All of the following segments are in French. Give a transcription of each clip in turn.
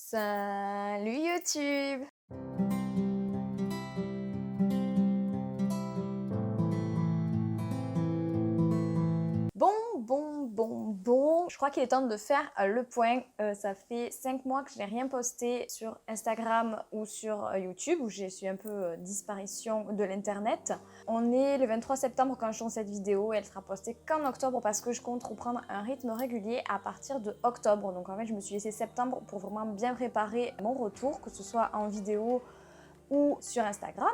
Salut YouTube! Bon, je crois qu'il est temps de faire le point. Ça fait 5 mois que je n'ai rien posté sur Instagram ou sur YouTube, où je suis un peu disparition de l'internet. On est le 23 septembre quand je tourne cette vidéo et elle sera postée qu'en octobre parce que je compte reprendre un rythme régulier à partir de octobre. Donc en fait, je me suis laissé septembre pour vraiment bien préparer mon retour, que ce soit en vidéo ou sur Instagram.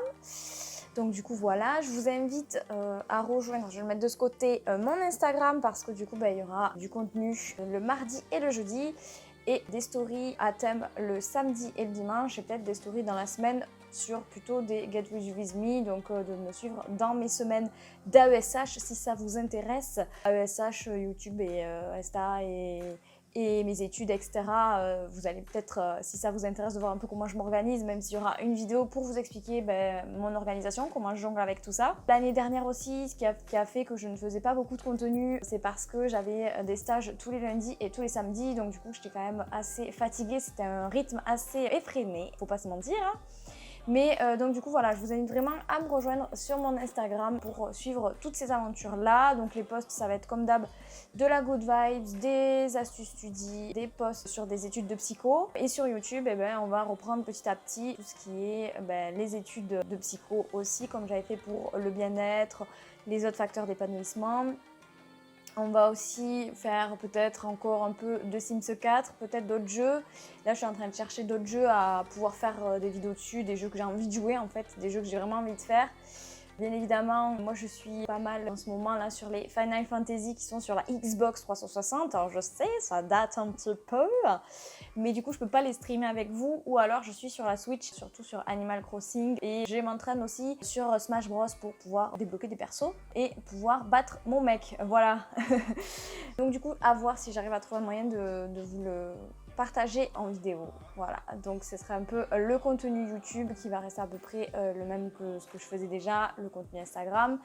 Donc du coup voilà, je vous invite à rejoindre, je vais le mettre de ce côté, mon Instagram parce que du coup il y aura du contenu le mardi et le jeudi et des stories à thème le samedi et le dimanche et peut-être des stories dans la semaine sur plutôt des Get Ready With Me, donc de me suivre dans mes semaines d'AESH si ça vous intéresse. AESH, YouTube et Insta et mes études, etc. Vous allez peut-être, si ça vous intéresse, de voir un peu comment je m'organise, même s'il y aura une vidéo pour vous expliquer mon organisation, comment je jongle avec tout ça. L'année dernière aussi, ce qui a fait que je ne faisais pas beaucoup de contenu, c'est parce que j'avais des stages tous les lundis et tous les samedis, donc du coup j'étais quand même assez fatiguée, c'était un rythme assez effréné, faut pas se mentir, hein. Mais donc du coup voilà, je vous invite vraiment à me rejoindre sur mon Instagram pour suivre toutes ces aventures là. Donc les posts, ça va être comme d'hab de la good vibes, des astuces study, des posts sur des études de psycho. Et sur YouTube, on va reprendre petit à petit tout ce qui est les études de psycho aussi, comme j'avais fait pour le bien-être, les autres facteurs d'épanouissement. On va aussi faire peut-être encore un peu de Sims 4, peut-être d'autres jeux. Là, je suis en train de chercher d'autres jeux à pouvoir faire des vidéos dessus, des jeux que j'ai envie de jouer en fait, des jeux que j'ai vraiment envie de faire. Bien évidemment, moi je suis pas mal en ce moment là sur les Final Fantasy qui sont sur la Xbox 360. Alors je sais, ça date un petit peu, mais du coup je peux pas les streamer avec vous. Ou alors je suis sur la Switch, surtout sur Animal Crossing. Et je m'entraîne aussi sur Smash Bros pour pouvoir débloquer des persos et pouvoir battre mon mec. Voilà. Donc du coup, à voir si j'arrive à trouver un moyen de vous le partager en vidéo. Voilà, donc ce sera un peu le contenu YouTube qui va rester à peu près le même que ce que je faisais déjà, le contenu Instagram.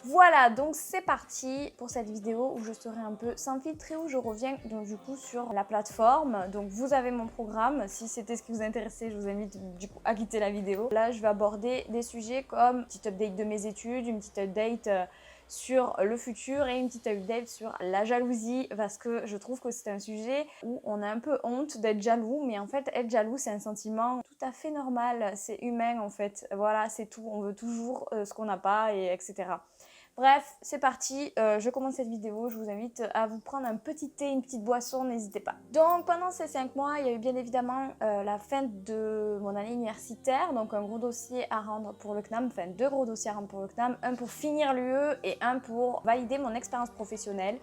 Voilà, donc c'est parti pour cette vidéo où je serai un peu sans filtre et où je reviens donc du coup sur la plateforme. Donc vous avez mon programme, si c'était ce qui vous intéressait, je vous invite du coup à quitter la vidéo. Là, je vais aborder des sujets comme une petite update de mes études, une petite update sur le futur et une petite update sur la jalousie parce que je trouve que c'est un sujet où on a un peu honte d'être jaloux, mais en fait être jaloux c'est un sentiment tout à fait normal, c'est humain en fait, voilà c'est tout, on veut toujours ce qu'on n'a pas et etc. Bref, c'est parti, je commence cette vidéo, je vous invite à vous prendre un petit thé, une petite boisson, n'hésitez pas. Donc pendant ces 5 mois, il y a eu bien évidemment la fin de mon année universitaire, donc un gros dossier à rendre pour le CNAM, enfin 2 gros dossiers à rendre pour le CNAM, un pour finir l'UE et un pour valider mon expérience professionnelle.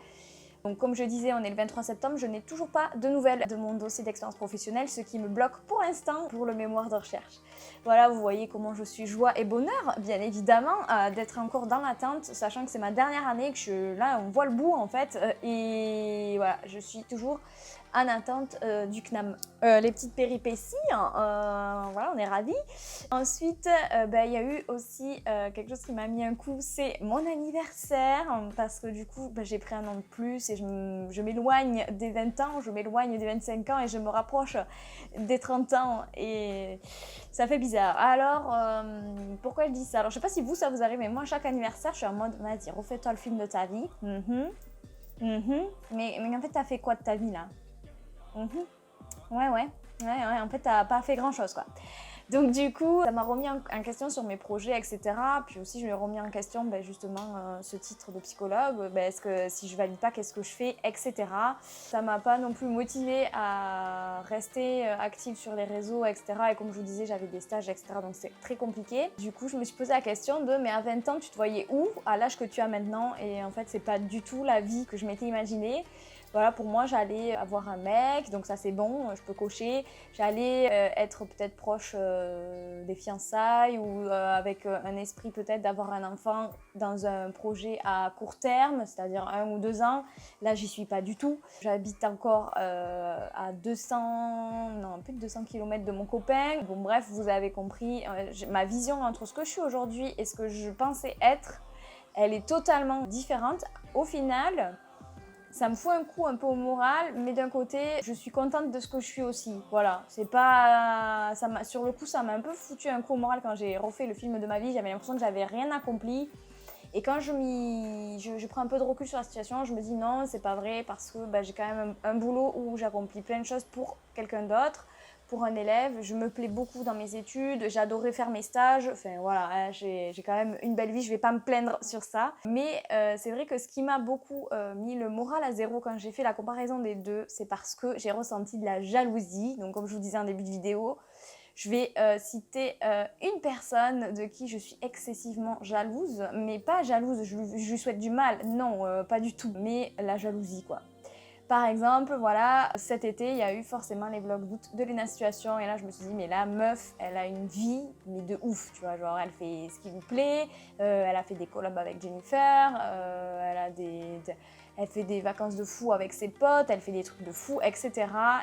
Donc comme je disais, on est le 23 septembre, je n'ai toujours pas de nouvelles de mon dossier d'expérience professionnelle, ce qui me bloque pour l'instant pour le mémoire de recherche. Voilà, vous voyez comment je suis joie et bonheur, bien évidemment, d'être encore dans l'attente, sachant que c'est ma dernière année, que là on voit le bout en fait, et voilà, je suis toujours en attente du CNAM. Les petites péripéties, voilà, on est ravis. Ensuite, il y a eu aussi quelque chose qui m'a mis un coup, c'est mon anniversaire, parce que du coup, j'ai pris un an de plus et je m'éloigne des 20 ans, je m'éloigne des 25 ans et je me rapproche des 30 ans et ça fait bizarre. Alors, pourquoi je dis ça? Alors, je sais pas si vous, ça vous arrive, mais moi, chaque anniversaire, je suis en mode, vas-y, refais-toi le film de ta vie. Mais en fait, t'as fait quoi de ta vie, là? Ouais, en fait, t'as pas fait grand-chose, quoi. Donc du coup, ça m'a remis en question sur mes projets, etc. Puis aussi, je lui ai remis en question justement ce titre de psychologue. Est-ce que si je valide pas, qu'est-ce que je fais, etc. Ça m'a pas non plus motivée à rester active sur les réseaux, etc. Et comme je vous disais, j'avais des stages, etc. Donc c'est très compliqué. Du coup, je me suis posé la question de mais à 20 ans, tu te voyais où à l'âge que tu as maintenant? Et en fait, c'est pas du tout la vie que je m'étais imaginée. Voilà, pour moi, j'allais avoir un mec, donc ça c'est bon, je peux cocher. J'allais être peut-être proche des fiançailles ou avec un esprit peut-être d'avoir un enfant dans un projet à court terme, c'est-à-dire 1 ou 2 ans. Là, j'y suis pas du tout. J'habite encore à 200, non, plus de 200 km de mon copain. Bon, bref, vous avez compris, ma vision entre ce que je suis aujourd'hui et ce que je pensais être, elle est totalement différente. Au final, Ça me fout un coup un peu au moral, mais d'un côté, je suis contente de ce que je suis aussi. Voilà, c'est pas... sur le coup, ça m'a un peu foutu un coup au moral quand j'ai refait le film de ma vie. J'avais l'impression que j'avais rien accompli. Et quand je prends un peu de recul sur la situation, je me dis non, c'est pas vrai parce que j'ai quand même un boulot où j'accomplis plein de choses pour quelqu'un d'autre, pour un élève. Je me plais beaucoup dans mes études, j'adorais faire mes stages. Enfin voilà, hein, j'ai quand même une belle vie, je vais pas me plaindre sur ça. Mais c'est vrai que ce qui m'a beaucoup mis le moral à zéro quand j'ai fait la comparaison des deux, c'est parce que j'ai ressenti de la jalousie. Donc comme je vous disais en début de vidéo, je vais citer une personne de qui je suis excessivement jalouse, mais pas jalouse, je lui souhaite du mal, non, pas du tout, mais la jalousie quoi. Par exemple, voilà, cet été, il y a eu forcément les vlogs d'août de Lena Situation, et là je me suis dit, mais la meuf, elle a une vie, mais de ouf, tu vois, genre elle fait ce qui lui plaît, elle a fait des collabs avec Jennifer, elle fait des vacances de fou avec ses potes, elle fait des trucs de fou, etc.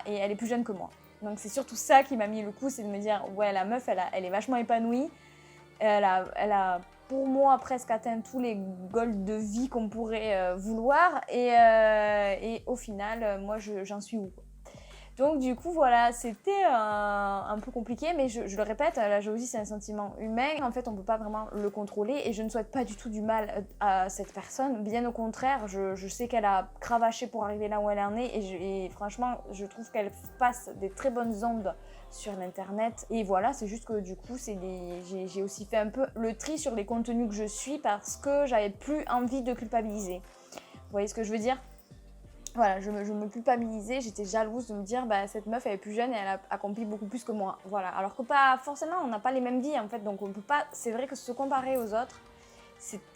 Et elle est plus jeune que moi. Donc c'est surtout ça qui m'a mis le coup, c'est de me dire, ouais, la meuf, elle est vachement épanouie. Elle a pour moi presque atteint tous les goals de vie qu'on pourrait vouloir. Et au final, moi, j'en suis où quoi. Donc du coup, voilà, c'était un peu compliqué, mais je le répète, la jalousie, c'est un sentiment humain. En fait, on ne peut pas vraiment le contrôler et je ne souhaite pas du tout du mal à cette personne. Bien au contraire, je sais qu'elle a cravaché pour arriver là où elle en est et franchement, je trouve qu'elle passe des très bonnes ondes sur l'internet. Et voilà, c'est juste que du coup, j'ai aussi fait un peu le tri sur les contenus que je suis parce que j'avais plus envie de culpabiliser. Vous voyez ce que je veux dire ? Voilà, je me culpabilisais, j'étais jalouse de me dire cette meuf elle est plus jeune et elle a accompli beaucoup plus que moi. Voilà, alors que pas forcément, on n'a pas les mêmes vies en fait, donc on peut pas. C'est vrai que se comparer aux autres,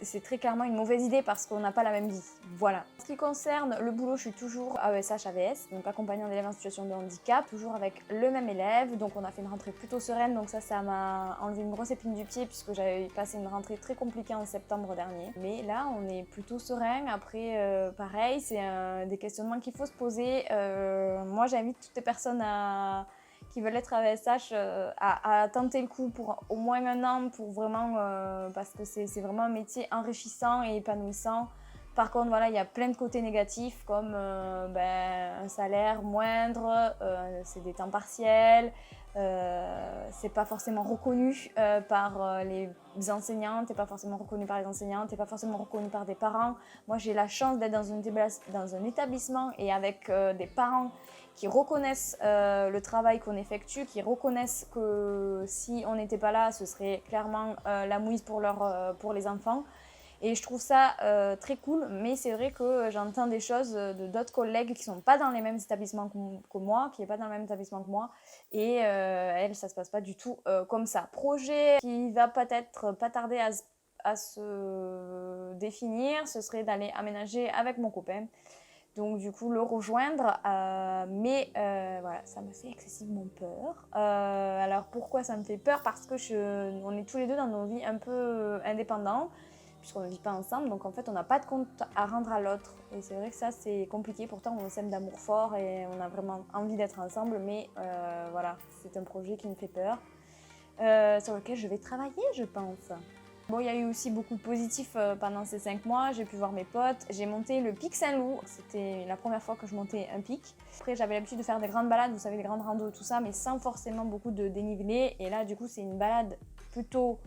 c'est très clairement une mauvaise idée parce qu'on n'a pas la même vie. Voilà. En ce qui concerne le boulot, je suis toujours AESH AVS, donc accompagnant d'élèves en situation de handicap, toujours avec le même élève. Donc on a fait une rentrée plutôt sereine, donc ça m'a enlevé une grosse épine du pied puisque j'avais passé une rentrée très compliquée en septembre dernier. Mais là, on est plutôt serein. Après, pareil, c'est des questionnements qu'il faut se poser. Moi, j'invite toutes les personnes qui veulent être AESH à tenter le coup pour au moins un an pour vraiment parce que c'est vraiment un métier enrichissant et épanouissant. Par contre, voilà, il y a plein de côtés négatifs comme un salaire moindre, c'est des temps partiels, c'est pas forcément reconnu par les enseignants, t'es pas forcément reconnu par les enseignants, t'es pas forcément reconnu par des parents. Moi, j'ai la chance d'être dans un établissement et avec des parents qui reconnaissent le travail qu'on effectue, qui reconnaissent que si on n'était pas là, ce serait clairement la mouise pour les enfants. Et je trouve ça très cool, mais c'est vrai que j'entends des choses de d'autres collègues qui ne sont pas dans les mêmes établissements que moi, qui n'est pas dans le même établissement que moi, et elle, ça ne se passe pas du tout comme ça. Projet qui va peut-être pas tarder à se définir, ce serait d'aller aménager avec mon copain. Donc du coup le rejoindre, mais voilà, ça me fait excessivement peur. Alors pourquoi ça me fait peur ? Parce que on est tous les deux dans nos vies un peu indépendants, puisqu'on ne vit pas ensemble, donc en fait on n'a pas de compte à rendre à l'autre. Et c'est vrai que ça c'est compliqué, pourtant on s'aime d'amour fort et on a vraiment envie d'être ensemble, mais voilà, c'est un projet qui me fait peur, sur lequel je vais travailler je pense. Bon, il y a eu aussi beaucoup de positifs pendant ces 5 mois. J'ai pu voir mes potes. J'ai monté le pic Saint-Loup. C'était la première fois que je montais un pic. Après, j'avais l'habitude de faire des grandes balades, vous savez, des grandes randos, tout ça, mais sans forcément beaucoup de dénivelé. Et là, du coup, c'est une balade plutôt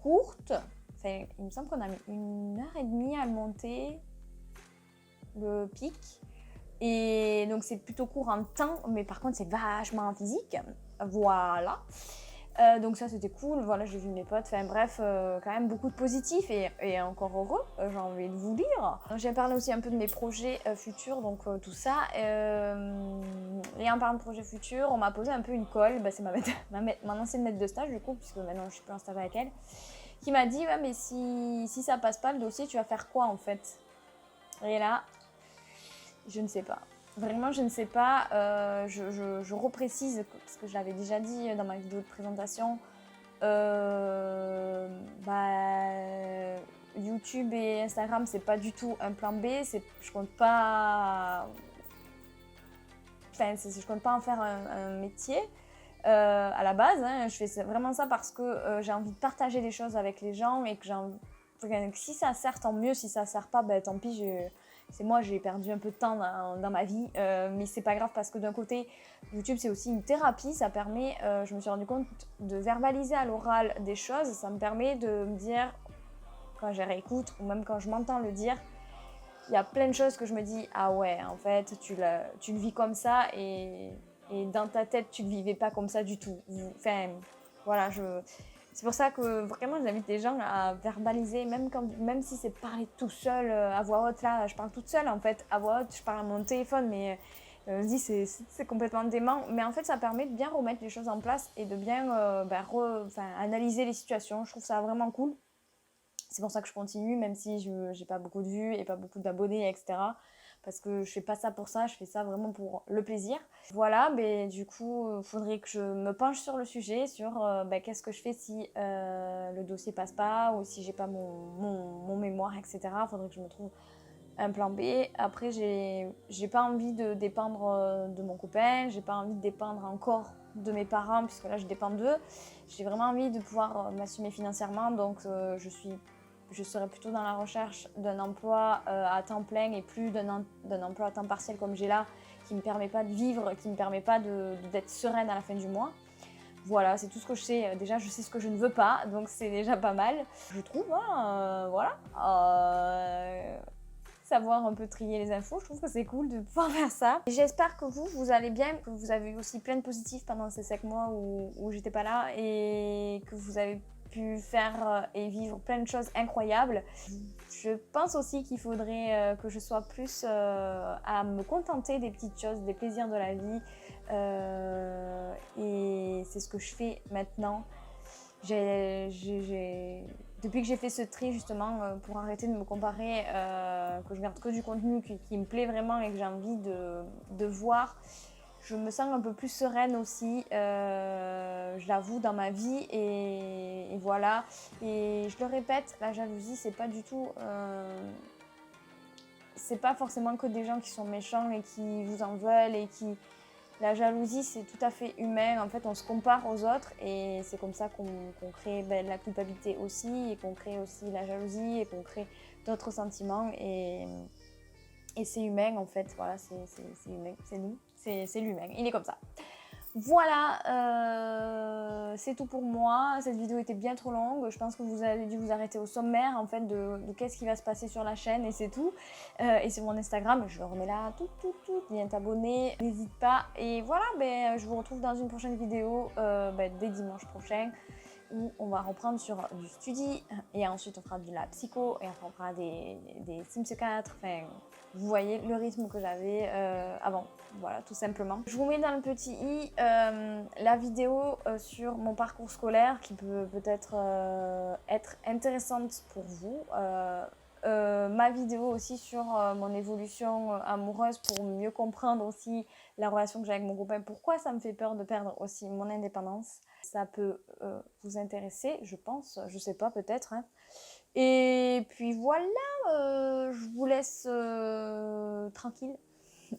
courte. Enfin, il me semble qu'on a mis 1h30 à le monter, le pic. Et donc, c'est plutôt court en temps, mais par contre, c'est vachement en physique. Voilà. Donc ça c'était cool, voilà, j'ai vu mes potes, enfin bref, quand même beaucoup de positifs et encore heureux, j'ai envie de vous dire. J'ai parlé aussi un peu de mes projets futurs, donc tout ça. Et en parlant de projets futurs, on m'a posé un peu une colle, c'est mon ancienne maître de stage du coup, puisque maintenant je suis plus en stage avec elle, qui m'a dit ouais mais si ça passe pas le dossier, tu vas faire quoi en fait ? Et là, je ne sais pas. Vraiment, je ne sais pas. Je reprécise ce que je l'avais déjà dit dans ma vidéo de présentation. YouTube et Instagram, c'est pas du tout un plan B. Je compte pas. Enfin, je compte pas en faire un métier à la base. Hein. Je fais vraiment ça parce que j'ai envie de partager des choses avec les gens et que si ça sert, tant mieux. Si ça sert pas, tant pis. c'est moi, j'ai perdu un peu de temps dans ma vie, mais c'est pas grave parce que d'un côté, YouTube c'est aussi une thérapie, ça permet, je me suis rendu compte, de verbaliser à l'oral des choses, ça me permet de me dire, quand je réécoute ou même quand je m'entends le dire, il y a plein de choses que je me dis, ah ouais, en fait, tu le vis comme ça et dans ta tête, tu le vivais pas comme ça du tout. Enfin, voilà, c'est pour ça que vraiment, j'invite les gens à verbaliser, même si c'est parler tout seul, à voix haute. Là, je parle toute seule, en fait, à voix haute, je parle à mon téléphone, mais je me dis, c'est complètement dément. Mais en fait, ça permet de bien remettre les choses en place et de bien analyser les situations. Je trouve ça vraiment cool. C'est pour ça que je continue, même si je n'ai pas beaucoup de vues et pas beaucoup d'abonnés, etc. Parce que je fais pas ça pour ça, je fais ça vraiment pour le plaisir. Voilà, mais du coup, il faudrait que je me penche sur le sujet, sur qu'est-ce que je fais si le dossier passe pas ou si j'ai pas mon mémoire, etc. Il faudrait que je me trouve un plan B. Après, j'ai pas envie de dépendre de mon copain, j'ai pas envie de dépendre encore de mes parents, puisque là, je dépends d'eux. J'ai vraiment envie de pouvoir m'assumer financièrement, donc je serais plutôt dans la recherche d'un emploi à temps plein et plus d'un emploi à temps partiel comme j'ai là, qui ne me permet pas de vivre, qui ne me permet pas d'être sereine à la fin du mois. Voilà, c'est tout ce que je sais. Déjà, je sais ce que je ne veux pas, donc c'est déjà pas mal. Je trouve, voilà. Savoir un peu trier les infos, je trouve que c'est cool de pouvoir faire ça. J'espère que vous allez bien, que vous avez eu aussi plein de positifs pendant ces 5 mois où j'étais pas là et que vous avez pu faire et vivre plein de choses incroyables. Je pense aussi qu'il faudrait que je sois plus à me contenter des petites choses, des plaisirs de la vie. Et c'est ce que je fais maintenant. Depuis que j'ai fait ce tri justement pour arrêter de me comparer, que je garde que du contenu qui me plaît vraiment et que j'ai envie de voir, je me sens un peu plus sereine aussi, je l'avoue, dans ma vie et voilà. Et je le répète, la jalousie, c'est pas du tout... c'est pas forcément que des gens qui sont méchants et qui vous en veulent et qui... La jalousie, c'est tout à fait humain. En fait, on se compare aux autres et c'est comme ça qu'on crée la culpabilité aussi et qu'on crée aussi la jalousie et qu'on crée d'autres sentiments. Et c'est humain, en fait. Voilà, c'est humain. C'est nous. C'est l'humain. Il est comme ça. Voilà, c'est tout pour moi. Cette vidéo était bien trop longue. Je pense que vous avez dû vous arrêter au sommaire en fait de qu'est-ce qui va se passer sur la chaîne et c'est tout. Et sur mon Instagram, je le remets là, tout, viens t'abonner, n'hésite pas. Et voilà, je vous retrouve dans une prochaine vidéo dès dimanche prochain où on va reprendre sur du studi et ensuite on fera de la psycho et on fera des Sims 4. Enfin, vous voyez le rythme que j'avais avant. Voilà, tout simplement. Je vous mets dans le petit i la vidéo sur mon parcours scolaire qui peut peut-être être intéressante pour vous. Ma vidéo aussi sur mon évolution amoureuse pour mieux comprendre aussi la relation que j'ai avec mon copain. Pourquoi ça me fait peur de perdre aussi mon indépendance. Ça peut vous intéresser, je pense. Je sais pas, peut-être. Hein. Et puis voilà, je vous laisse tranquille.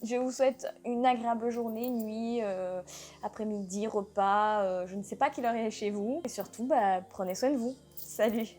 Je vous souhaite une agréable journée, nuit, après-midi, repas. Je ne sais pas quelle heure il est chez vous. Et surtout, prenez soin de vous. Salut!